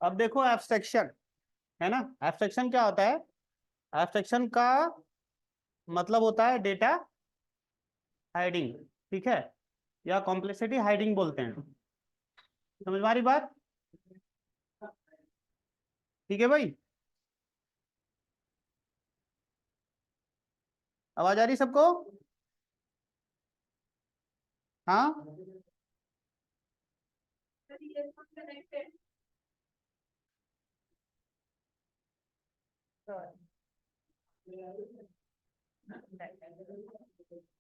अब देखो एब्स्ट्रैक्शन, है ना। एब्स्ट्रैक्शन क्या होता है? एब्स्ट्रैक्शन का मतलब होता है डेटा हाइडिंग, ठीक है, या कॉम्प्लेक्सिटी हाइडिंग बोलते हैं। समझ में आ रही बात? ठीक है भाई, आवाज आ रही सबको? हाँ।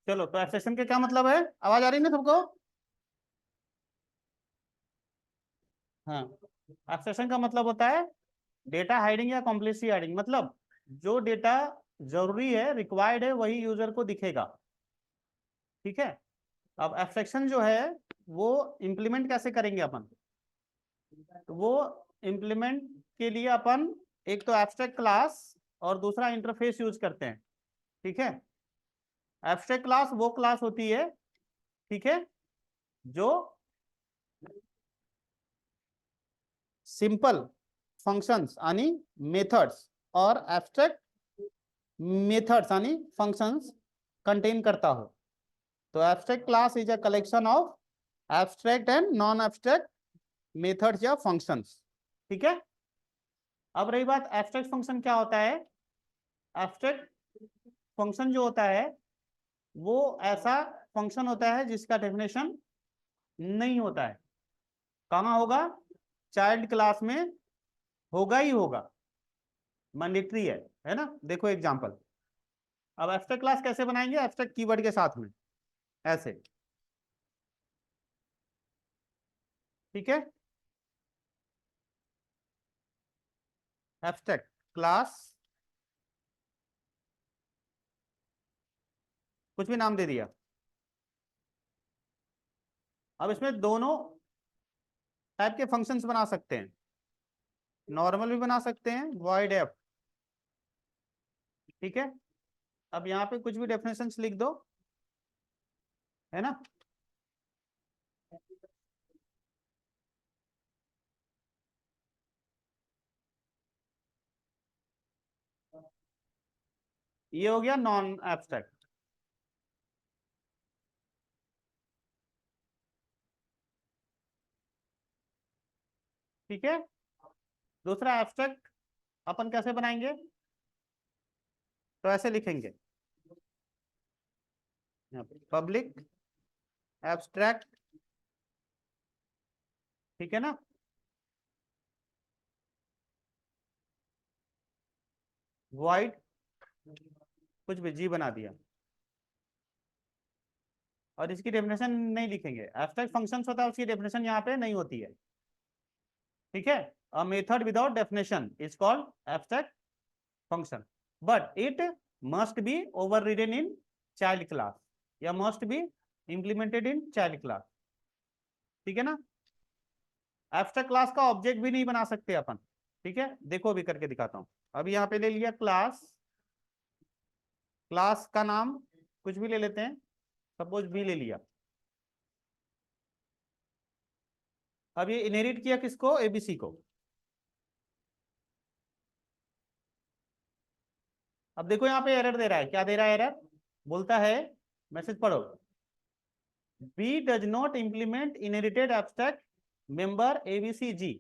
चलो, तो एब्स्ट्रैक्शन के क्या मतलब है? आवाज आ रही है ना सबको? हाँ, एब्स्ट्रैक्शन का मतलब होता है डेटा हाइडिंग या कॉम्प्लेक्सिटी हाइडिंग। मतलब जो डेटा जरूरी है, रिक्वायर्ड है, वही यूजर को दिखेगा, ठीक है। अब एब्स्ट्रैक्शन जो है वो इम्प्लीमेंट कैसे करेंगे अपन? तो वो इम्प्लीमेंट के लिए अपन एक तो एब्स्ट्रैक्ट क्लास और दूसरा इंटरफेस यूज करते हैं, ठीक है। एब्स्ट्रैक्ट क्लास वो क्लास होती है, ठीक है, जो सिंपल फंक्शंस यानी मेथड्स और एब्स्ट्रैक्ट मेथड्स यानी फंक्शंस कंटेन करता हो। तो abstract class is a collection of abstract and non abstract methods या फंक्शंस, ठीक है। अब रही बात एब्स्ट्रैक्ट फंक्शन क्या होता है। एब्स्ट्रैक्ट फंक्शन जो होता है वो ऐसा फंक्शन होता है जिसका डेफिनेशन नहीं होता है। कहाँ होगा? चाइल्ड क्लास में होगा ही होगा, मैंडेटरी है ना। देखो एग्जांपल। अब एब्स्ट्रैक्ट क्लास कैसे बनाएंगे? एब्स्ट्रैक्ट कीवर्ड के साथ में, ऐसे, ठीक है। एब्स्ट्रैक्ट क्लास, कुछ भी नाम दे दिया। अब इसमें दोनों टाइप के फंक्शंस बना सकते हैं, नॉर्मल भी बना सकते हैं, वॉइड एफ, ठीक है। अब यहाँ पे कुछ भी डेफिनेशंस लिख दो, है ना। ये हो गया नॉन एब्स्ट्रैक्ट, ठीक है। दूसरा एब्स्ट्रैक्ट अपन कैसे बनाएंगे? तो ऐसे लिखेंगे, पब्लिक एब्स्ट्रैक्ट, ठीक है ना। वॉइड, कुछ भी जी बना दिया, और इसकी डेफिनेशन नहीं लिखेंगे। एब्स्ट्रैक्ट फंक्शंस होता है, उसकी डेफिनेशन यहाँ पे नहीं होती है, ठीक है। A method without definition is called abstract function, but it must be overridden in child class या must be implemented in child class, ठीक है ना। एब्स्ट्रैक्ट क्लास का ऑब्जेक्ट भी नहीं बना सकते अपन, ठीक है। देखो अभी करके दिखाता हूं। अभी यहाँ पे ले लिया क्लास, क्लास का नाम कुछ भी ले लेते हैं, सपोज बी ले लिया। अब ये इनहेरिट किया किसको? एबीसी को। अब देखो यहाँ पे एरर दे रहा है, क्या दे रहा है एरर? बोलता है, मैसेज पढ़ो, B does not implement inherited abstract member ABC G,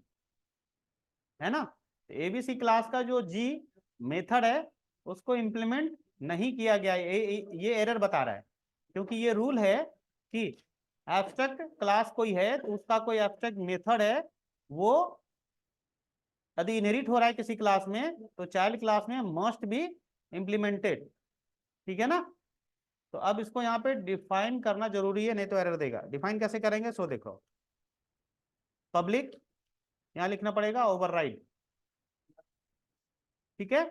है ना। एबीसी क्लास का जो जी मेथड है उसको इंप्लीमेंट नहीं किया गया, ये एरर बता रहा है। क्योंकि ये रूल है कि एब्स्ट्रैक्ट क्लास कोई है तो उसका कोई एब्स्ट्रैक्ट मेथड है, वो यदि इनहेरिट हो रहा है किसी क्लास में तो चाइल्ड क्लास में मस्ट बी इंप्लीमेंटेड, ठीक है ना। तो अब इसको यहाँ पे डिफाइन करना जरूरी है, नहीं तो एरर देगा। डिफाइन कैसे करेंगे? सो देखो, पब्लिक, यहाँ लिखना पड़ेगा ओवरराइड, ठीक है।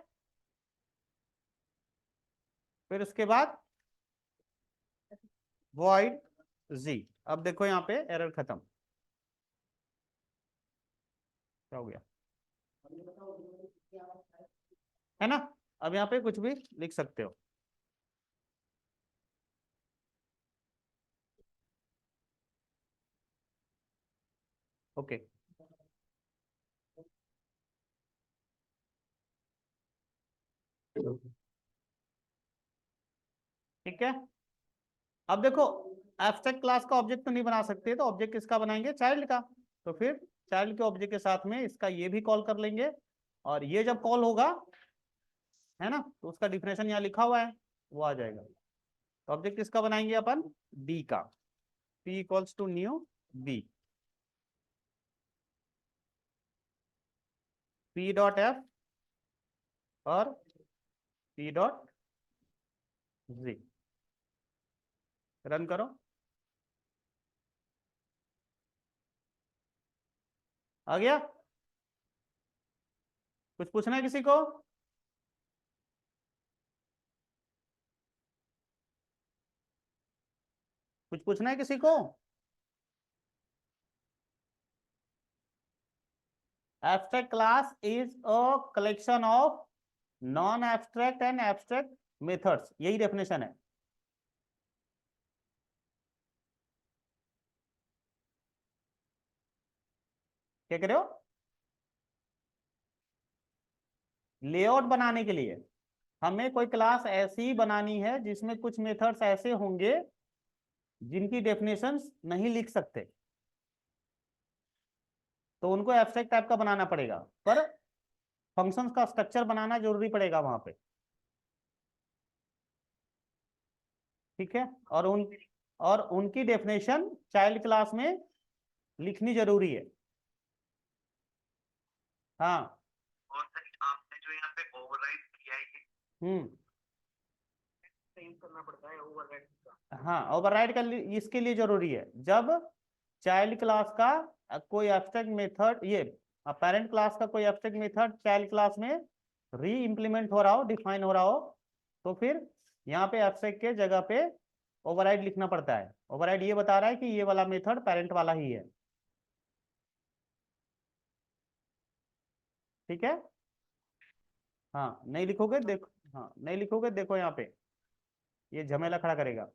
फिर उसके बाद वॉइड जी। अब देखो यहाँ पे एरर खत्म, क्या हो गया, है ना। अब यहाँ पे कुछ भी लिख सकते हो, ओके। ठीक है। अब देखो एब्स्ट्रैक्ट क्लास का ऑब्जेक्ट तो नहीं बना सकते, तो ऑब्जेक्ट किसका बनाएंगे, चाइल्ड का। तो फिर चाइल्ड के ऑब्जेक्ट के साथ में इसका ये भी कॉल कर लेंगे, और ये जब कॉल होगा है ना, तो उसका डिफिनेशन यहाँ लिखा हुआ है वो आ जाएगा। तो ऑब्जेक्ट किसका बनाएंगे अपन, बी का। p equals to new B, p dot F और p डॉट जी। रन करो, आ गया। कुछ पूछना है किसी को? कुछ पूछना है किसी को? Abstract class is a collection of non abstract and abstract methods, यही डेफिनेशन है। क्या कह रहे हो? लेआउट बनाने के लिए हमें कोई क्लास ऐसी बनानी है जिसमें कुछ मेथड्स ऐसे होंगे जिनकी डेफिनेशंस नहीं लिख सकते, तो उनको एब्स्ट्रैक्ट टाइप का बनाना पड़ेगा, पर फंक्शंस का स्ट्रक्चर बनाना जरूरी पड़ेगा वहां पे। ठीक है, और उनकी डेफिनेशन चाइल्ड क्लास में लिखनी जरूरी है। हाँ। और सर आपने जो यहाँ पे ओवरराइड किया है हम्म। यूज करना पड़ता है ओवरराइड का। हाँ, ओवरराइड का इसके लिए जरूरी है जब चाइल्ड क्लास का कोई एब्स्ट्रैक्ट मेथड, ये पेरेंट क्लास का कोई एब्स्ट्रैक्ट मेथड चाइल्ड क्लास में री इम्प्लीमेंट हो रहा हो, डिफाइन हो रहा हो, तो फिर यहाँ पे एब्स्ट्रैक्ट के जगह पे ओवरराइड लिखना पड़ता है। ओवरराइड ये बता रहा है कि ये वाला मेथड पेरेंट वाला ही है। ठीक है। हाँ नहीं लिखोगे देखो, हाँ नहीं लिखोगे देखो यहाँ पे ये झमेला खड़ा करेगा।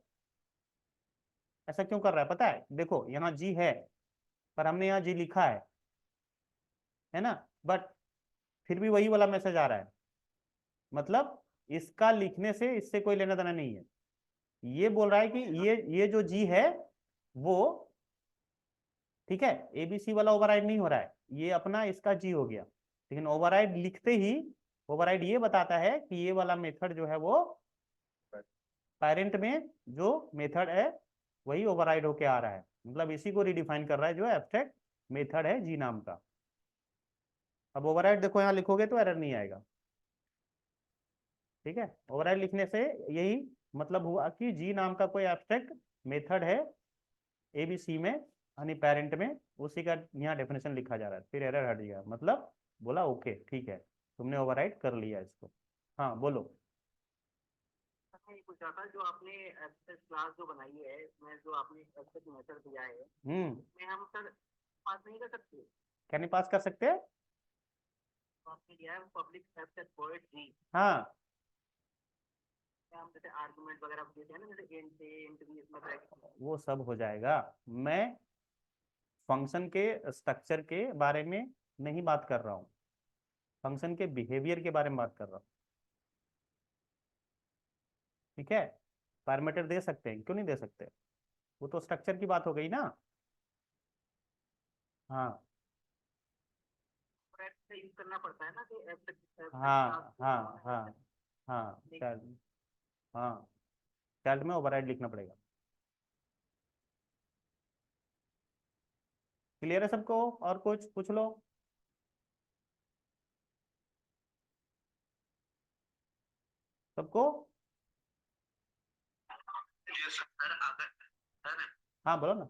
ऐसा क्यों कर रहा है पता है, देखो यहाँ जी है पर हमने यहाँ जी लिखा है ना, बट फिर भी वही वाला मैसेज आ रहा है। मतलब इसका लिखने से इससे कोई लेना देना नहीं है। ये बोल रहा है कि ये जो जी है वो, ठीक है, एबीसी वाला ओवरराइड नहीं हो रहा है, ये अपना इसका जी हो गया। लेकिन ओवरराइड लिखते ही ओवरराइड ये बताता है कि ये वाला मेथड जो है वो पेरेंट में जो मेथड है वही ओवरराइड होके आ रहा है, मतलब इसी को रिडिफाइन कर रहा है जो एब्स्ट्रैक्ट मेथड है जी नाम का। अब ओवरराइड देखो यहाँ लिखोगे तो एरर नहीं आएगा। ठीक है, ओवरराइड लिखने से यही मतलब हुआ कि जी नाम का कोई एब्स्ट्रैक्ट मेथड है एबीसी में यानी पेरेंट में, उसी का यहाँ डेफिनेशन लिखा जा रहा है, फिर एरर हट गया, मतलब बोला ओके ठीक है तुमने ओवरराइड कर लिया इसको। हाँ बोलो। मैंने ये पूछा था जो आपने एब्स्ट्रैक्ट क्लास जो बनाई है इसमें जो आपने एब्स्ट्रैक्ट मेथड दिया है उसमें हम सर पास नहीं कर सकते? क्या नहीं पास कर सकते? तो आपने दिया है पब्लिक एब्स्ट्रैक्ट वॉइड जी, हाँ हम जैसे आर्गुमेंट वगैरह देते हैं ना, जैसे इंट ए इंट बी इसमें ब्रैकेट। वो सब हो जाएगा, मैं फंक्शन के स्ट्रक्चर के बारे में नहीं बात कर रहा हूँ, फंक्शन के बिहेवियर के बारे में बात कर रहा हूँ। ठीक है, पैरामीटर दे सकते हैं, क्यों नहीं दे सकते, वो तो स्ट्रक्चर की बात हो गई ना। हाँ यूज करना पड़ता है ना कि एब्स्ट्रैक्ट क्लास हाँ को हाँ हाँ हाँ चाइल्ड, हाँ चाइल्ड में ओवरराइड लिखना पड़ेगा। क्लियर है सबको, और कुछ पूछ लो सबको। सर अगर सर हाँ बोलो ना।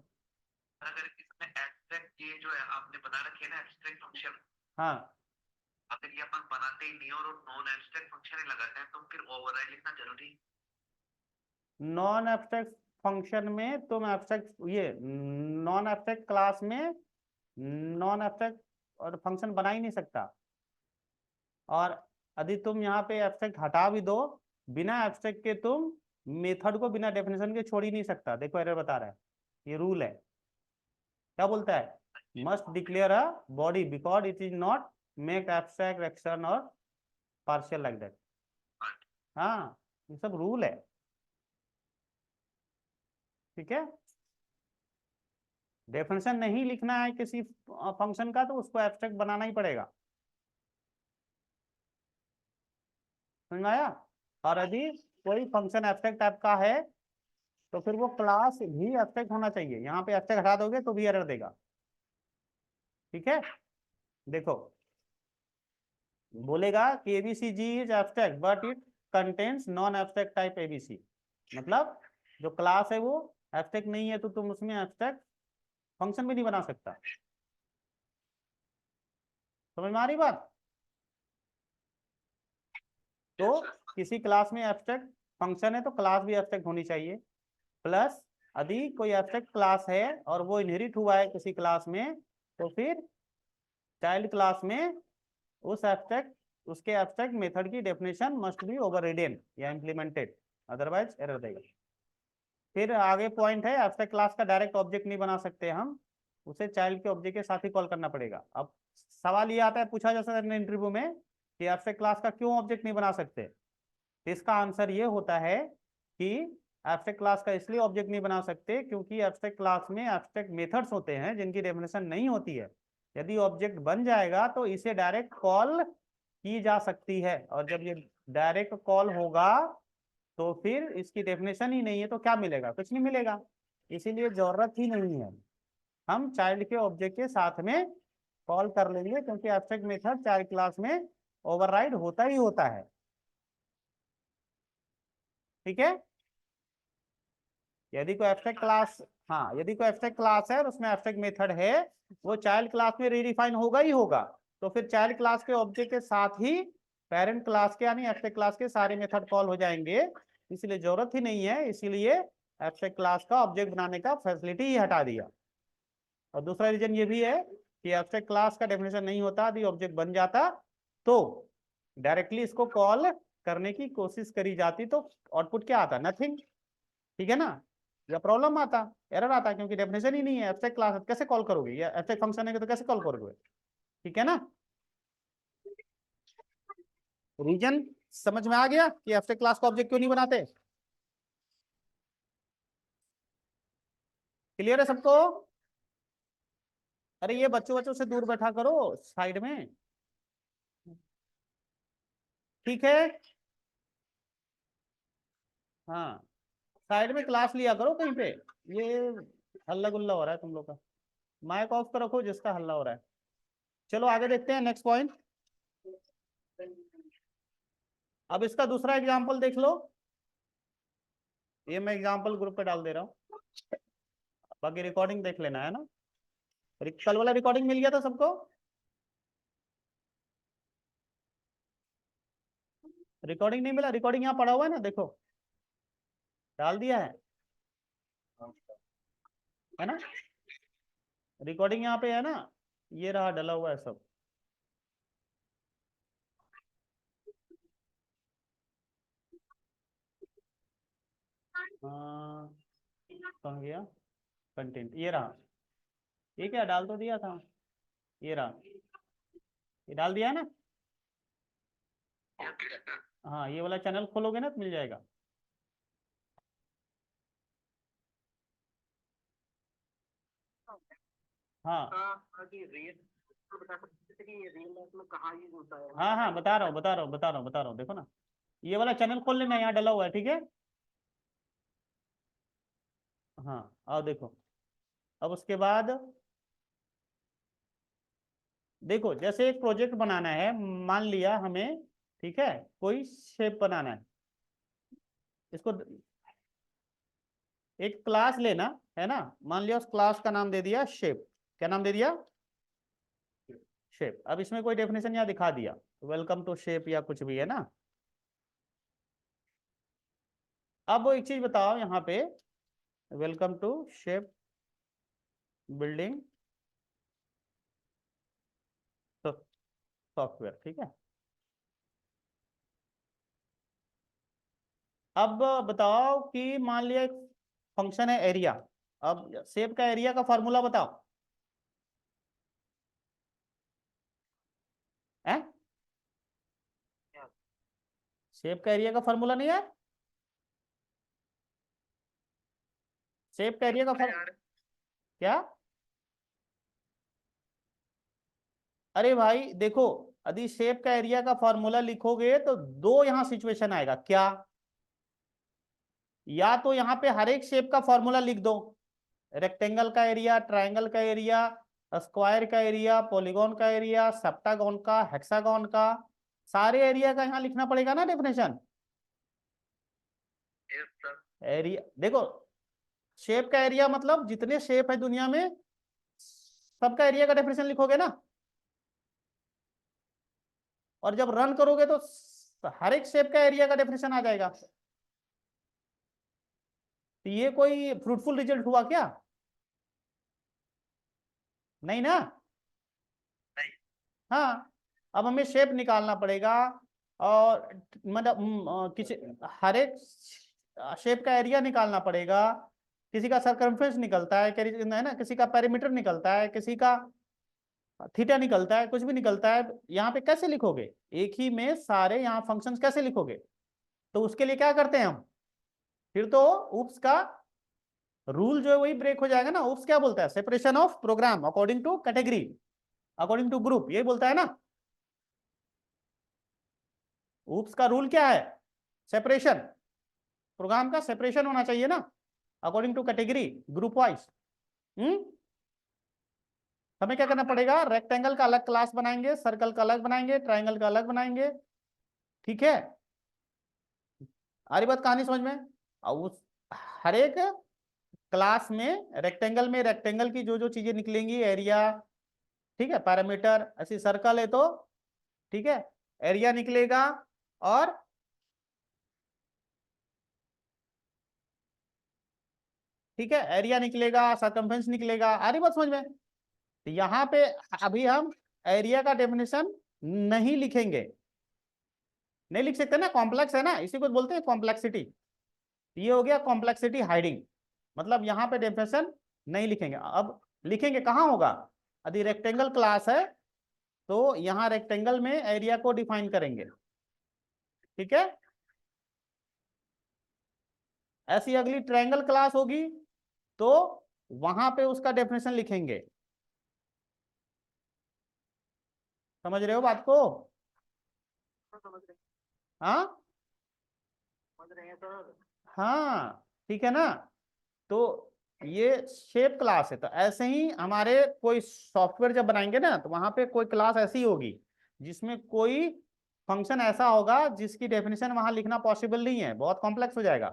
अगर इसमें एब्स्ट्रैक्ट ये जो है आपने बना रखी है ना एब्स्ट्रैक्ट फंक्शन, हाँ, अगर ये अपन बनाते ही नहीं और नॉन एब्स्ट्रैक्ट फंक्शन ही लगाते हैं तो फिर ओवरराइड लिखना जरूरी? नॉन एब्स्ट्रैक्ट फंक्शन में तुम एब्स्ट्रैक्ट ये नॉन एब्स्ट्रैक्ट क्लास में नॉन एब्स्ट्रैक्ट और फंक्शन बना ही नहीं सकता, और यदि तुम यहाँ पे एब्स्ट्रैक्ट हटा भी दो, बिना एब्स्ट्रैक्ट के तुम मेथड को बिना डेफिनेशन के छोड़ ही नहीं सकता। देखो एरर बता रहा है, ये रूल है, क्या बोलता है, must declare a body because it is not make abstract action और पार्शियल लाइक दैट। हाँ ये सब रूल है। ठीक है, डेफिनेशन नहीं लिखना है किसी फंक्शन का तो उसको एब्स्ट्रैक्ट बनाना ही पड़ेगा, समझ में आया। और यदि कोई फंक्शन एब्स्ट्रैक्ट टाइप का है तो फिर वो क्लास भी एब्स्ट्रैक्ट होना चाहिए, यहाँ पे एब्स्ट्रैक्ट हटा दोगे तो भी एरर देगा। ठीक है, देखो बोलेगा कि ABCG is abstract but it contains non abstract type ABC, मतलब जो क्लास है वो एब्स्ट्रैक्ट नहीं है तो तुम उसमें एब्स्ट्रैक्ट फंक्शन भी नहीं बना सकता। समझ में आ रही बात। तो किसी क्लास में एब्स्ट्रैक्ट फंक्शन है तो क्लास भी एब्स्ट्रैक्ट होनी चाहिए, प्लस यदि कोई एब्स्ट्रैक्ट क्लास है और वो इनहेरिट हुआ है किसी क्लास में तो फिर चाइल्ड क्लास में उस एब्स्ट्रैक्ट उसके एब्स्ट्रैक्ट मेथड की डेफिनेशन मस्ट बी ओवररिडन या इंप्लीमेंटेड, अदरवाइज एरर देगा। फिर आगे पॉइंट है एब्स्ट्रैक्ट क्लास का डायरेक्ट ऑब्जेक्ट नहीं बना सकते हम, उसे चाइल्ड के ऑब्जेक्ट के साथ ही कॉल करना पड़ेगा। अब सवाल ये आता है, पूछा जा सकता है इंटरव्यू में कि एब्स्ट्रैक्ट क्लास का क्यों ऑब्जेक्ट नहीं बना सकते, तो इसका आंसर ये होता है कि एब्स्ट्रैक्ट क्लास का इसलिए ऑब्जेक्ट नहीं बना सकते क्योंकि एब्स्ट्रैक्ट क्लास में एब्स्ट्रैक्ट मेथड्स होते हैं जिनकी डेफिनेशन नहीं होती है। यदि ऑब्जेक्ट बन जाएगा तो इसे डायरेक्ट कॉल की जा सकती है, और जब ये डायरेक्ट कॉल होगा तो फिर इसकी डेफिनेशन ही नहीं है तो क्या मिलेगा, कुछ नहीं मिलेगा। इसीलिए जरूरत ही नहीं है, हम चाइल्ड के ऑब्जेक्ट के साथ में कॉल कर लेंगे क्योंकि एब्स्ट्रैक्ट मेथड चाइल्ड क्लास में ओवरराइड होता ही होता है। ठीक है, यदि कोई एब्स्ट्रैक्ट क्लास, हाँ यदि कोई एब्स्ट्रैक्ट क्लास है और उसमें एब्स्ट्रैक्ट मेथड है वो चाइल्ड क्लास में रीडिफाइन होगा ही होगा, तो फिर चाइल्ड क्लास के ऑब्जेक्ट के साथ ही पेरेंट क्लास के यानी एब्स्ट्रैक्ट क्लास के सारे मेथड कॉल हो जाएंगे, इसलिए जरूरत ही नहीं है, इसीलिए एब्स्ट्रैक्ट क्लास का ऑब्जेक्ट बनाने का फैसिलिटी ही हटा दिया। और दूसरा रीजन ये भी है कि एब्स्ट्रैक्ट क्लास का डेफिनेशन नहीं होता, यदि ऑब्जेक्ट बन जाता तो डायरेक्टली इसको कॉल करने की कोशिश करी जाती तो आउटपुट क्या आता, नथिंग। ठीक है ना, या प्रॉब्लम आता, एरर आता, क्योंकि डेफिनेशन ही नहीं है, एब्स्ट्रैक्ट क्लास कैसे कॉल करोगे, या एब्स्ट्रैक्ट फंक्शन है तो कैसे कॉल करोगे। ठीक है ना, रीजन समझ में आ गया कि एब्स्ट्रैक्ट क्लास का ऑब्जेक्ट क्यों नहीं बनाते। क्लियर है सबको। अरे ये बच्चों बच्चों से दूर बैठा करो साइड में। ठीक है, हाँ साइड में क्लास लिया करो कहीं पे, ये हल्ला गुल्ला हो रहा है तुम लोग का, माइक ऑफ कर रखो जिसका हल्ला हो रहा है। चलो आगे देखते हैं नेक्स्ट पॉइंट। अब इसका दूसरा एग्जांपल देख लो, ये मैं एग्जांपल ग्रुप पे डाल दे रहा हूँ, बाकी रिकॉर्डिंग देख लेना है ना। कल वाला रिकॉर्डिंग मिल गया था सबको, रिकॉर्डिंग नहीं मिला, रिकॉर्डिंग यहाँ पड़ा हुआ है ना, देखो डाल दिया है ना, रिकॉर्डिंग यहाँ पे है ना, ये रहा डला हुआ है सब। कहाँ गया कंटेंट, ये रहा, ये क्या डाल तो दिया था, ये रहा, ये डाल दिया है ना। हाँ ये वाला चैनल खोलोगे ना तो मिल जाएगा। हाँ हाँ हाँ बता रहा हूँ बता रहा हूँ बता रहा हूँ बता रहा हूँ, देखो ना ये वाला चैनल खोल लेना, यहाँ डला हुआ है, ठीक है। हाँ आओ देखो, अब उसके बाद देखो जैसे एक प्रोजेक्ट बनाना है, मान लिया हमें, ठीक है, कोई शेप बनाना है, इसको एक क्लास लेना है ना, मान लिया उस क्लास का नाम दे दिया शेप, क्या नाम दे दिया, शेप। अब इसमें कोई डेफिनेशन यहाँ दिखा दिया, वेलकम टू शेप या कुछ भी है ना। अब वो एक चीज बताओ यहाँ पे, welcome to shape building software, ठीक है। अब बताओ कि मान लिया एक फंक्शन है एरिया, अब शेप का एरिया का फॉर्मूला बताओ है, शेप का एरिया का फॉर्मूला नहीं है, शेप का एरिया का फॉर्मूला क्या? अरे भाई देखो, यदि शेप का एरिया का फॉर्मूला लिखोगे तो दो यहां सिचुएशन आएगा। क्या? या तो यहां पे हर एक शेप का फॉर्मूला लिख दो, रेक्टेंगल का एरिया, ट्रायंगल का एरिया, स्क्वायर का एरिया, पॉलीगॉन का एरिया, सेप्टागॉन का, हेक्सागॉन का, सारे एरिया का यहां लिखना पड़ेगा ना डेफिनेशन। एरिया देखो, शेप का एरिया मतलब जितने शेप है दुनिया में सबका एरिया का डेफिनेशन लिखोगे ना, और जब रन करोगे तो हर एक शेप का एरिया का डेफिनेशन आ जाएगा। तो ये कोई फ्रूटफुल रिजल्ट हुआ क्या? नहीं ना। हाँ, अब हमें शेप निकालना पड़ेगा, और मतलब किसी हर एक शेप का एरिया निकालना पड़ेगा। किसी का सर्कमफ्रेंस निकलता है ना, किसी का पेरीमीटर निकलता है, किसी का थीटा निकलता है, कुछ भी निकलता है। यहाँ पे कैसे लिखोगे एक ही में सारे यहाँ फंक्शंस कैसे लिखोगे? तो उसके लिए क्या करते हैं हम, फिर तो उप्स का रूल जो है वही ब्रेक हो जाएगा ना। उप्स क्या बोलता है? Separation of program according to category, according to group, यही बोलता है ना। उप्स का रूल क्या है? सेपरेशन, प्रोग्राम का सेपरेशन होना चाहिए ना, according to category, group wise. हमें क्या करना पड़ेगा? रेक्टेंगल का अलग क्लास बनाएंगे, सर्कल का अलग बनाएंगे, ट्राइंगल का अलग बनाएंगे। ठीक है, आ रही बात कहानी समझ में? और उस हर एक क्लास में रेक्टेंगल की जो जो चीजें निकलेंगी, एरिया, ठीक है, पैरामीटर, ऐसी सर्कल है तो ठीक है एरिया निकलेगा, और ठीक है एरिया निकलेगा, सर्कमफेरेंस निकलेगा। आ रही बात समझ में? तो यहाँ पे अभी हम एरिया का डेफिनेशन नहीं लिखेंगे, नहीं लिख सकते ना, कॉम्प्लेक्स है ना, इसी को बोलते हैं कॉम्प्लेक्सिटी। ये हो गया कॉम्प्लेक्सिटी हाइडिंग, मतलब यहाँ पे डेफिनेशन नहीं लिखेंगे। अब लिखेंगे कहाँ होगा? यदि रेक्टेंगल क्लास है तो यहाँ रेक्टेंगल में एरिया को डिफाइन करेंगे। ठीक है, ऐसी अगली ट्रायंगल क्लास होगी तो वहां पे उसका डेफिनेशन लिखेंगे। समझ रहे हो बात को? हाँ हाँ, ठीक है ना। तो ये शेप क्लास है, तो ऐसे ही हमारे कोई सॉफ्टवेयर जब बनाएंगे ना तो वहां पे कोई क्लास ऐसी होगी जिसमें कोई फंक्शन ऐसा होगा जिसकी डेफिनेशन वहां लिखना पॉसिबल नहीं है, बहुत कॉम्प्लेक्स हो जाएगा।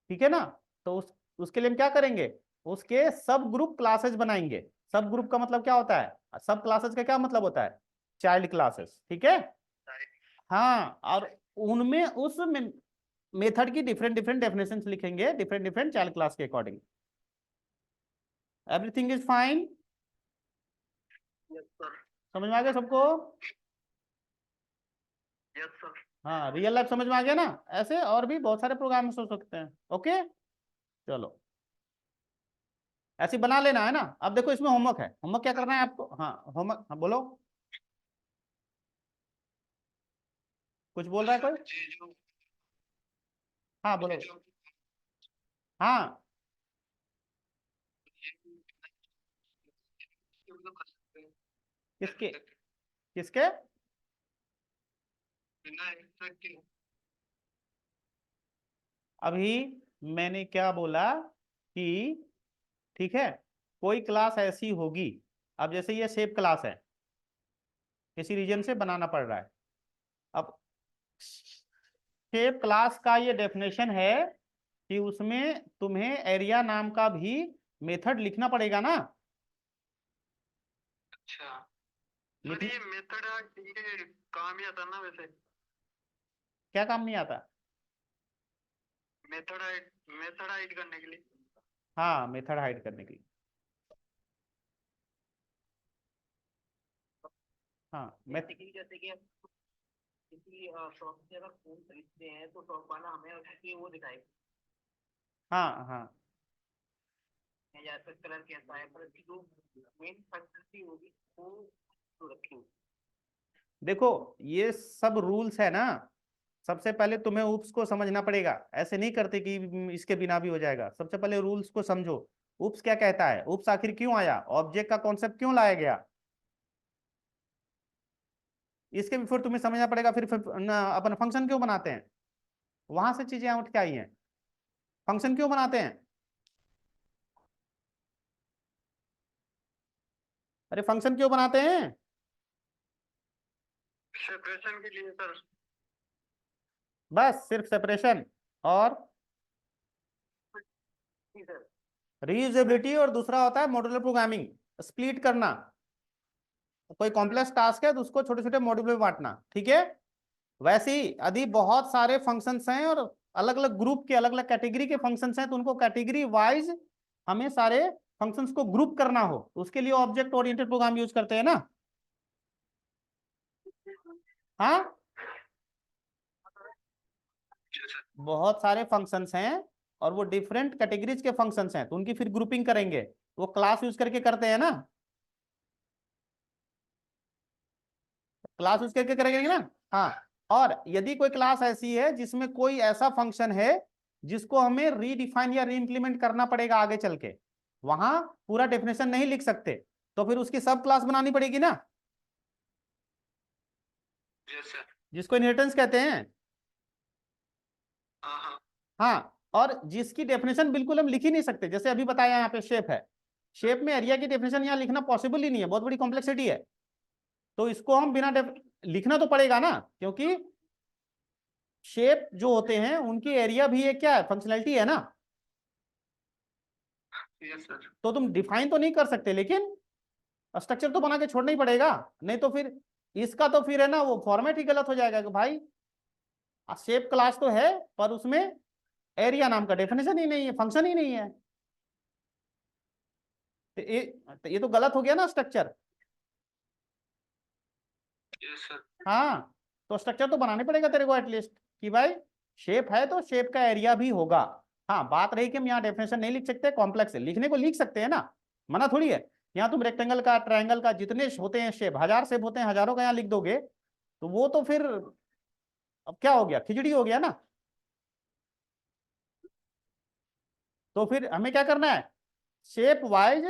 ठीक है ना। तो उसके लिए हम क्या करेंगे? उसके सब ग्रुप क्लासेस बनाएंगे। सब ग्रुप का मतलब क्या होता है? सब क्लासेस का क्या मतलब होता है? Child classes. ठीक है, हाँ, और उनमें उस मेथड की डिफरेंट डिफरेंट डेफिनेशन लिखेंगे, डिफरेंट डिफरेंट चाइल्ड क्लास के अकॉर्डिंग। Everything is fine? समझ में आ गया सबको? हाँ, रियल लाइफ समझ में आ गया ना। ऐसे और भी बहुत सारे प्रोग्राम सोच सकते हैं। ओके, चलो ऐसे बना लेना है ना। अब देखो इसमें होमवर्क है, होमवर्क क्या करना है आपको? हाँ होमवर्क, हाँ बोलो, कुछ बोल रहा है कोई? हाँ बोलो। हाँ, किसके किसके? अभी मैंने क्या बोला कि ठीक है, कोई क्लास ऐसी होगी, अब जैसे ये शेप क्लास है, किसी रीजन से बनाना पड़ रहा है। अब शेप क्लास का ये डेफिनेशन है कि उसमें तुम्हें एरिया नाम का भी मेथड लिखना पड़ेगा ना। अच्छा सर, ये मेथड ये काम ही आता ना वैसे? क्या काम नहीं आता? मेथड हाइड करने के लिए। हाँ, मेथड हाइड करने के लिए। हाँ जैसे कि किसी शॉप से अगर फोन खरीदते हैं तो शॉप वाला हमें उसकी वो दिखाएगा, हाँ हाँ, या फिर कलर कैसा है, पर जो मेन फैसिलिटी होगी वो तो रखी होगी। देखो ये सब रूल्स है ना, सबसे पहले तुम्हें ऊप्स को समझना पड़ेगा, ऐसे नहीं करते कि इसके बिना भी हो जाएगा। सबसे पहले रूल्स को समझो। ऊप्स क्या कहता है, ऊप्स आखिर क्यों आया, ऑब्जेक्ट का कॉन्सेप्ट क्यों लाया गया, इसके बिफोर तुम्हें समझना पड़ेगा। फिर अपन फंक्शन क्यों बनाते हैं, वहां से चीजें उठ के आई हैं। फंक्शन क्यों बनाते हैं, अरे फंक्शन क्यों बनाते हैं, सेपरेशन के लिए सर। बस सिर्फ सेपरेशन और जी सर। रीयूजेबिलिटी, और दूसरा होता है मॉड्यूलर प्रोग्रामिंग, स्प्लिट करना। कोई कॉम्प्लेक्स टास्क है तो उसको छोटे छोटे मॉड्यूल में बांटना, ठीक है। वैसे ही यदि बहुत सारे फंक्शंस हैं और अलग अलग ग्रुप के अलग अलग कैटेगरी के फंक्शंस हैं, तो उनको कैटेगरी वाइज हमें सारे फंक्शंस को ग्रुप करना हो, तो उसके लिए ऑब्जेक्ट ओरिएंटेड प्रोग्राम यूज करते हैं ना। हाँ, बहुत सारे फंक्शंस हैं और वो डिफरेंट कैटेगरीज के फंक्शंस हैं, तो उनकी फिर ग्रुपिंग करेंगे, वो क्लास यूज करके करते हैं ना, क्लास यूज करके करेंगे ना। हाँ, और यदि कोई क्लास ऐसी है जिसमें कोई ऐसा फंक्शन है जिसको हमें रीडिफाइन या रीइंप्लीमेंट करना पड़ेगा आगे चल के, वहां पूरा डेफिनेशन नहीं लिख सकते, तो फिर उसकी सब क्लास बनानी पड़ेगी ना, जिसको इनहेरिटेंस कहते हैं। हाँ, और जिसकी डेफिनेशन बिल्कुल हम लिख ही नहीं सकते, जैसे अभी बताया यहाँ पे शेप है, शेप में एरिया की डेफिनेशन यहाँ लिखना पॉसिबल ही नहीं है, बहुत बड़ी कॉम्प्लेक्सिटी है। तो इसको हम बिना लिखना तो पड़ेगा ना, क्योंकि शेप जो होते हैं उनकी एरिया भी एक क्या है, फंक्शनैलिटी है ना। तो तुम डिफाइन तो नहीं कर सकते, लेकिन स्ट्रक्चर तो बना के छोड़ना ही पड़ेगा, नहीं तो फिर इसका तो फिर है ना वो फॉर्मेट ही गलत हो जाएगा कि भाई शेप क्लास तो है पर उसमें एरिया नाम का डेफिनेशन ही नहीं है, फंक्शन ही नहीं है, तो ये तो गलत हो गया ना स्ट्रक्चर। हाँ, तो स्ट्रक्चर तो बनाने पड़ेगा तेरे को एटलीस्ट, कि भाई शेप है तो शेप का एरिया भी होगा। हाँ, बात रही कि हम यहाँ डेफिनेशन नहीं लिख सकते, कॉम्प्लेक्स है, लिखने को लिख सकते हैं ना, मना थोड़ी है। यहाँ तुम रेक्टेंगल का ट्रायंगल का जितने होते हैं शेप, 1000 शेप होते हैं, हजारों का यहाँ लिख दोगे तो वो तो फिर अब क्या हो गया, खिचड़ी हो गया ना। तो फिर हमें क्या करना है, शेप वाइज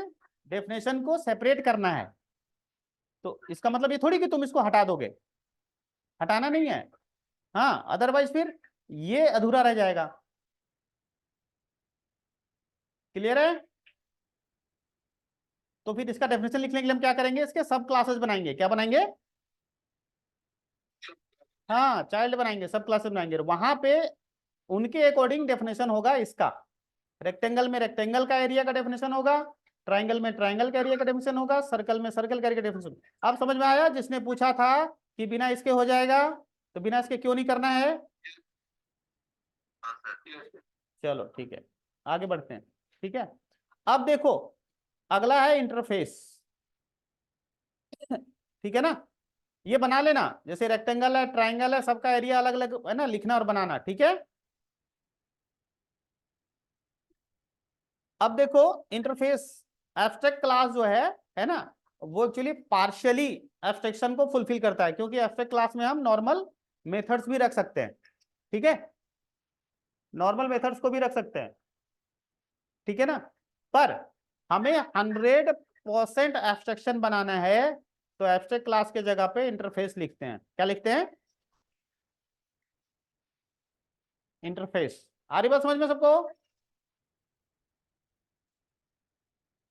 डेफिनेशन को सेपरेट करना है। तो इसका मतलब ये थोड़ी कि तुम इसको हटा दोगे, हटाना नहीं है। हाँ, अदरवाइज फिर ये अधूरा रह जाएगा। क्लियर है। तो फिर इसका डेफिनेशन लिखने के लिए हम क्या करेंगे, इसके सब क्लासेस बनाएंगे, क्या बनाएंगे, हाँ चाइल्ड बनाएंगे, सब क्लासेस बनाएंगे, वहां पे उनके अकॉर्डिंग डेफिनेशन होगा इसका। रेक्टेंगल में रेक्टेंगल का एरिया का डेफिनेशन होगा, ट्राइंगल में ट्राइंगल का एरिया का डेफिनेशन होगा, सर्कल में सर्कल का एरिया का डेफिनेशन। अब समझ में आया, जिसने पूछा था कि बिना इसके हो जाएगा, तो बिना इसके क्यों नहीं करना है। चलो ठीक है, आगे बढ़ते हैं। ठीक है, अब देखो अगला है इंटरफेस। ठीक है ना, ये बना लेना, जैसे रेक्टेंगल है ट्राइंगल है, सबका एरिया अलग अलग है ना, लिखना और बनाना, ठीक है। अब देखो इंटरफेस एब्स्ट्रैक्ट क्लास जो है ना, वो एक्चुअली पार्शियली एब्स्ट्रैक्शन को फुलफिल करता है, क्योंकि एब्स्ट्रैक्ट क्लास में हम नॉर्मल मेथड्स भी रख सकते हैं, ठीक है, नॉर्मल मेथड्स को भी रख सकते हैं, ठीक है ना। पर हमें 100% एब्स्ट्रैक्शन बनाना है, तो एब्स्ट्रैक्ट क्लास के जगह पे इंटरफेस लिखते हैं, क्या लिखते हैं, इंटरफेस। आ रही बात समझ में सबको।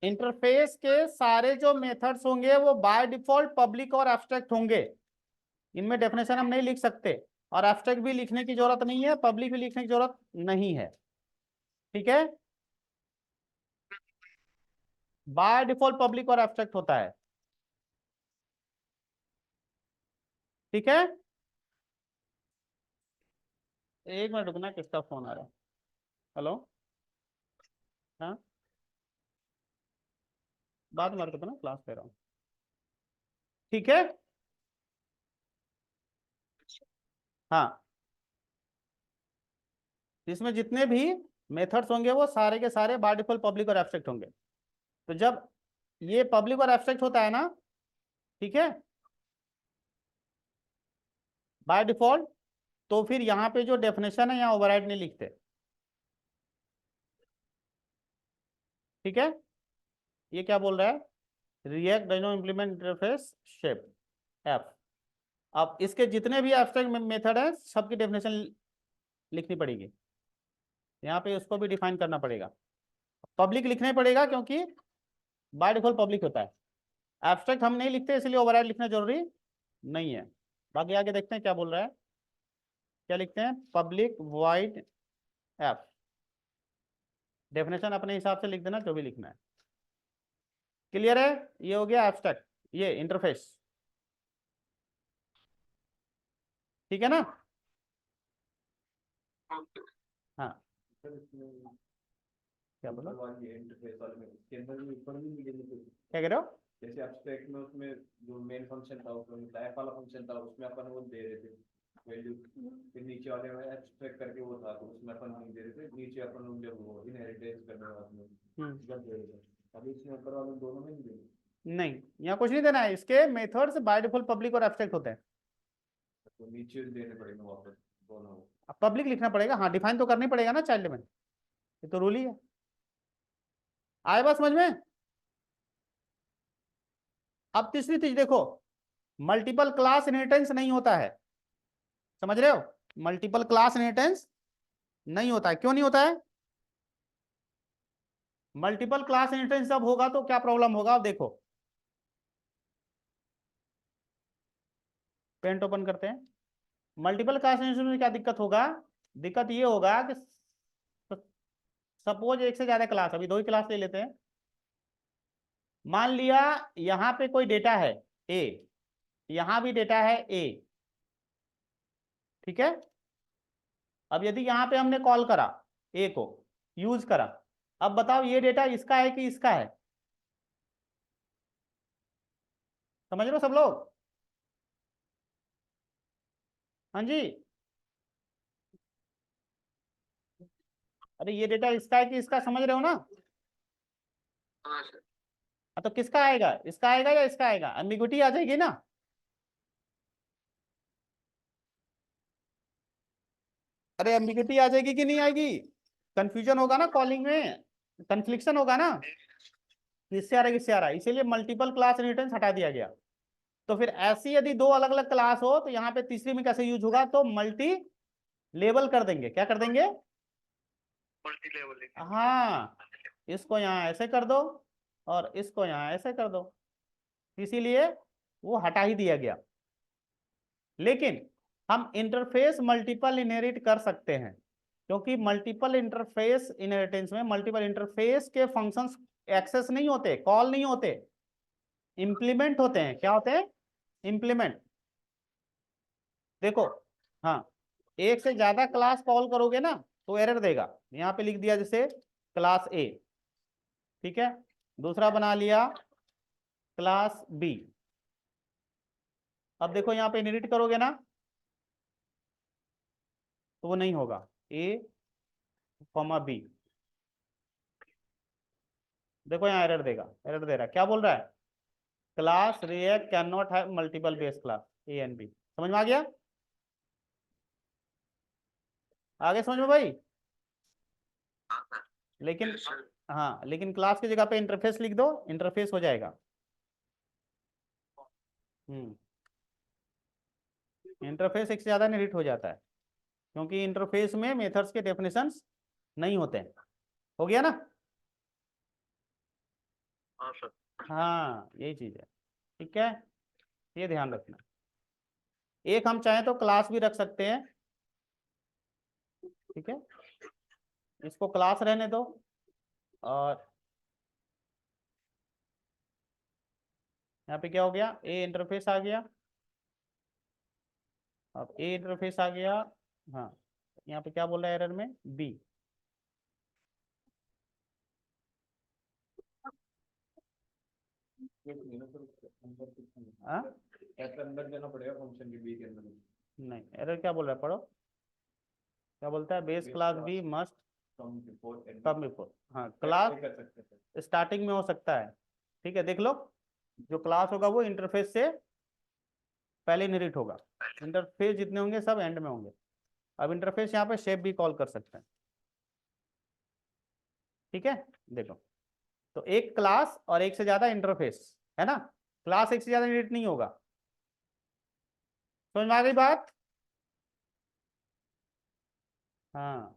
इंटरफेस के सारे जो मेथड्स होंगे वो बाय डिफॉल्ट पब्लिक और एब्स्ट्रैक्ट होंगे, इनमें डेफिनेशन हम नहीं लिख सकते, और एब्स्ट्रैक्ट भी लिखने की जरूरत नहीं है, पब्लिक भी लिखने की जरूरत नहीं है, ठीक है। बाय डिफॉल्ट पब्लिक और एब्स्ट्रैक्ट होता है, ठीक है। एक मिनट रुकना, किसका फोन आ रहा है, हेलो, हाँ, बात मार करते ना, क्लास ले रहा हूँ, ठीक है। हाँ, इसमें जितने भी मेथड्स होंगे वो सारे के सारे बाय डिफॉल्ट पब्लिक और एब्स्ट्रैक्ट होंगे। तो जब ये पब्लिक और एब्स्ट्रैक्ट होता है ना, ठीक है, बाय डिफॉल्ट तो फिर यहाँ पे जो डेफिनेशन है यहाँ ओवरराइड नहीं लिखते, ठीक है। ये क्या बोल रहा है, react does not implement interface shape F. अब इसके जितने भी एब्स्ट्रैक्ट मेथड है सबकी डेफिनेशन लिखनी पड़ेगी, यहाँ पे उसको भी डिफाइन करना पड़ेगा, पब्लिक लिखना ही पड़ेगा क्योंकि बाय डिफॉल्ट पब्लिक होता है। एब्स्ट्रैक्ट हम नहीं लिखते इसलिए ओवरराइड लिखना जरूरी नहीं है। बाकी आगे देखते हैं क्या बोल रहा है, क्या लिखते हैं, पब्लिक वॉइड एफ, डेफिनेशन अपने हिसाब से लिख देना जो भी लिखना है। क्लियर है, ये हो गया एब्स्ट्रैक्ट, ये इंटरफेस, ठीक है ना। हाँ क्या बोला, क्या कह रहे हो, जैसे एब्स्ट्रैक्ट में उसमें जो मेन फंक्शन था उसमें टाइप वाला फंक्शन था उसमें अपन वो दे रहे थे वैल्यू, फिर नीचे वाले में एब्स्ट्रैक्ट करके वो था तो उसमें अपन नहीं दे रहे थे, नीचे अपन उन जब वो इनहेरिटेंस करने वाले जब दे रहे थे, अभी इसमें ऊपर वाले दोनों में नहीं दे रहे। नहीं यहाँ कुछ नहीं देना है, इसके मेथड्स बाय डिफॉल्ट पब्लिक और एब्स्ट्रैक्ट होते हैं, तो नीचे देने पड़ेंगे वापस दोनों। अब पब्लिक लिखना पड़ेगा, हाँ डिफाइन तो करनी पड़ेगा ना चाइल्ड में, ये तो रूल ही है। आए बात समझ में। अब तीसरी चीज देखो, मल्टीपल क्लास इनहेरिटेंस नहीं होता है, समझ रहे हो, मल्टीपल क्लास इनहेरिटेंस नहीं होता है। क्यों नहीं होता है, मल्टीपल क्लास इनहेरिटेंस जब होगा तो क्या प्रॉब्लम होगा, अब देखो पेंट ओपन करते हैं। मल्टीपल क्लास इनहेरिटेंस में क्या दिक्कत होगा, दिक्कत ये होगा कि सपोज एक से ज्यादा क्लास, अभी दो ही क्लास ले लेते हैं, मान लिया यहां पे कोई डेटा है ए, यहां भी डेटा है ए, ठीक है। अब यदि यहां पे हमने कॉल करा ए को, यूज करा, अब बताओ ये डेटा इसका है कि इसका है, समझ लो सब लोग, हाँ जी। अरे ये डेटा इसका है कि इसका, समझ रहे हो ना। हाँ सर। तो किसका आएगा, इसका आएगा या इसका आएगा, एम्बिग्युइटी आ जाएगी ना। अरे एम्बिग्युइटी आ जाएगी कि नहीं आएगी, कंफ्यूजन होगा ना कॉलिंग में, कन्फ्लिक्शन होगा ना, किससे आ रहा है किससे आ रहा है, इसीलिए मल्टीपल क्लास इनहेरिटेंस हटा दिया गया। तो फिर ऐसी यदि दो अलग अलग क्लास हो तो यहाँ पे तीसरी में कैसे यूज होगा, तो मल्टी लेबल कर देंगे, क्या कर देंगे, मल्टी लेवल। हाँ, इसको यहाँ ऐसे कर दो और इसको यहाँ ऐसे कर दो, इसीलिए वो हटा ही दिया गया। लेकिन हम इंटरफेस मल्टीपल इनहेरिट कर सकते हैं, क्योंकि मल्टीपल इंटरफेस इनहेरिटेंस में मल्टीपल इंटरफेस के फंक्शंस एक्सेस नहीं होते, कॉल नहीं होते, इंप्लीमेंट होते हैं। क्या होते हैं, इंप्लीमेंट। देखो हाँ, एक से ज्यादा क्लास कॉल करोगे ना तो एरर देगा, यहाँ पे लिख दिया जैसे क्लास ए, ठीक है, दूसरा बना लिया क्लास बी। अब देखो यहाँ पे इनहेरिट करोगे ना तो वो नहीं होगा, ए कॉमा बी, देखो यहाँ एरर देगा, एरर दे रहा है, क्या बोल रहा है, class react can not have multiple base class A and B. समझ में आ गया, आगे समझ में भाई। लेकिन हाँ, लेकिन क्लास की जगह पे इंटरफेस लिख दो, इंटरफेस हो जाएगा। इंटरफेस एक से ज्यादा इनहेरिट हो जाता है, क्योंकि इंटरफेस में मेथड्स के डेफिनेशंस नहीं होते हैं। हो गया ना, हाँ सर। हाँ यही चीज है, ठीक है, ये ध्यान रखना। एक हम चाहें तो क्लास भी रख सकते हैं, ठीक है, इसको क्लास रहने दो, और यहाँ पे क्या हो गया, ए इंटरफेस आ गया, अब ए इंटरफेस आ गया, हाँ यहाँ पे क्या बोल रहा है एरर में, बी, हाँ ऐसा अंदर जाना पड़ेगा फंक्शन के बी के अंदर। नहीं, एरर क्या बोल रहा है, पढ़ो क्या बोलता है, base class B must come before, हाँ क्लास स्टार्टिंग में हो सकता है, ठीक है, देख लो जो क्लास होगा वो इंटरफेस से पहले इनहेरिट होगा, इंटरफेस जितने होंगे सब एंड में होंगे, अब इंटरफेस यहाँ पे शेप भी कॉल कर सकते हैं, ठीक है। देखो, तो एक क्लास और एक से ज्यादा इंटरफेस है ना, क्लास एक से ज्यादा इनहेरिट नहीं होगा। समझ में आ गई बात? हाँ,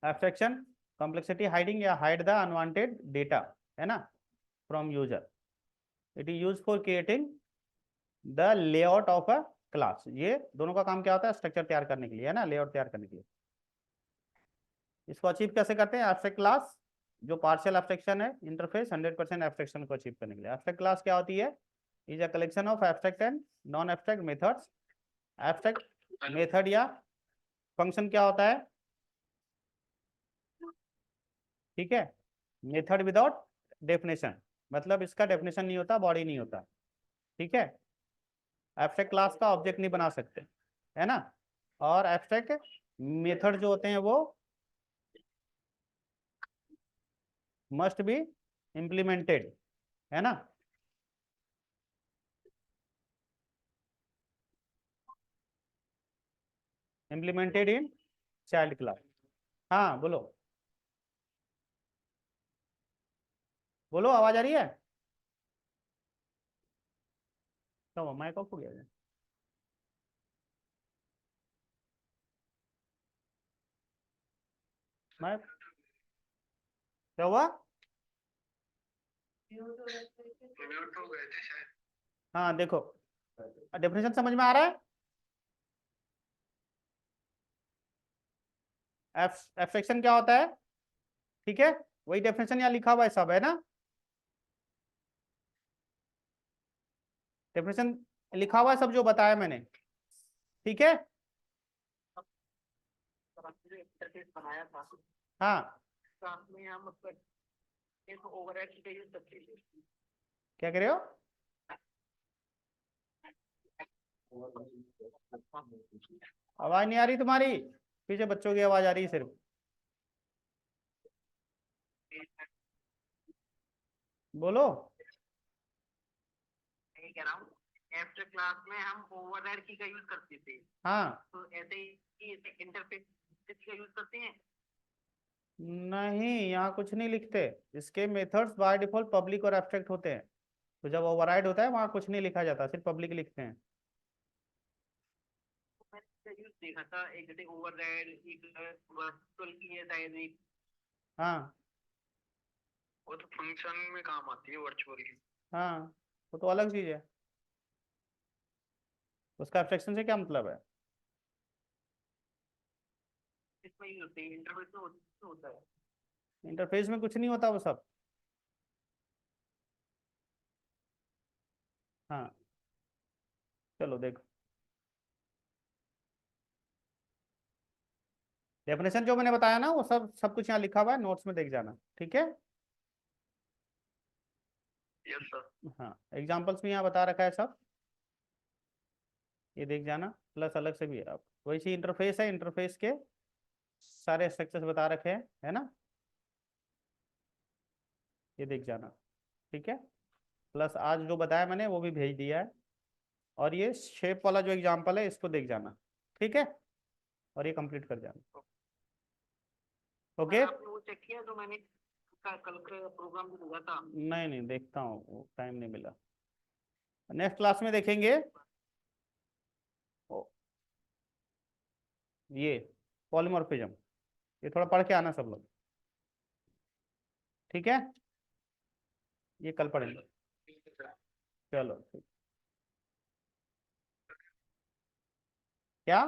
एब्स्ट्रैक्शन, कॉम्प्लेक्सिटी हाइडिंग या हाइड द अनवांटेड डेटा, है ना, from user. It is use for creating the layout of a class. ये दोनों का काम क्या होता है? स्ट्रक्चर तैयार करने के लिए, है ना, लेआउट तैयार करने के लिए। इसको अचीव कैसे करते हैं? एब्स्ट्रैक्ट क्लास जो पार्शियल एब्स्ट्रैक्शन है, इंटरफेस 100% एब्स्ट्रैक्शन को अचीव करने के लिए। एब्स्ट्रैक्ट क्लास क्या होती है? Is a collection of abstract and non abstract methods. Abstract method या फंक्शन क्या होता है? ठीक है, मेथड विदाउट डेफिनेशन, मतलब इसका डेफिनेशन नहीं होता, बॉडी नहीं होता, ठीक है। एब्स्ट्रैक्ट क्लास का ऑब्जेक्ट नहीं बना सकते, है ना। और एब्स्ट्रैक्ट मेथड जो होते हैं वो मस्ट बी इम्प्लीमेंटेड, है ना। Implemented in child class. हाँ बोलो, बोलो, आवाज आ रही है? क्या हुआ, माइक ऑफ हो गया है? माइक क्या हुआ? हाँ देखो, डेफिनेशन समझ में आ रहा है? एब्स्ट्रैक्शन क्या होता है? ठीक है, वही डेफिनेशन यहाँ लिखा हुआ है, सब है ना, डेफिनेशन लिखा हुआ है सब जो बताया मैंने, ठीक है। इंटरफेस बनाया था, हाँ, तो आपने हम एक ओवरराइड की यूज करते थे। क्या कह रहे हो? आवाज नहीं आ रही तुम्हारी, पीछे बच्चों की आवाज आ रही है सिर्फ। बोलो। मैं कह रहा हूँ एब्स्ट्रैक्ट क्लास में हम ओवरराइड की का यूज करते थे, हाँ, तो ऐसे ही इंटरफेस का यूज करते हैं। नहीं, यहाँ कुछ नहीं लिखते, इसके मेथड्स बाय डिफॉल्ट पब्लिक और एब्स्ट्रैक्ट होते हैं, तो जब ओवरराइड होता है वहाँ कुछ नहीं लिखा जाता, सिर्फ पब्लिक लिखते हैं। मैंने यूज देखा था, एक जैसे ओवरराइड, एक वर्चुअल की है शायद एक, हाँ वो तो फंक्शन में काम आती है वर्चुअल की। हाँ, वो तो अलग चीज है, उसका एब्स्ट्रैक्शन से क्या मतलब है? इसमें यूज होती है, इंटरफेस में होता है। इंटरफेस में कुछ नहीं होता वो सब। हाँ, चलो देखो, डेफिनेशन जो मैंने बताया ना वो सब सब कुछ यहाँ लिखा हुआ है, नोट्स में देख जाना, ठीक है। Yes sir. हाँ, एग्जाम्पल्स भी यहाँ बता रखा है सब, ये देख जाना, प्लस अलग से भी है। अब वैसे इंटरफेस है, इंटरफेस के सारे स्ट्रक्चर्स बता रखे हैं, है ना, ये देख जाना, ठीक है। प्लस आज जो बताया मैंने वो भी भेज दिया है, और ये शेप वाला जो एग्जाम्पल है इसको देख जाना, ठीक है, और ये कंप्लीट कर जाना, ओके। आपने वो चेक किया जो मैंने कल का प्रोग्राम जो दिया था? नहीं नहीं, देखता हूँ, वो टाइम नहीं मिला, नेक्स्ट क्लास में देखेंगे। ओ, ये पॉलीमॉर्फिज्म, ये थोड़ा पढ़ के आना सब लोग, ठीक है, ये कल पढ़ेंगे, चलो ठीक। क्या?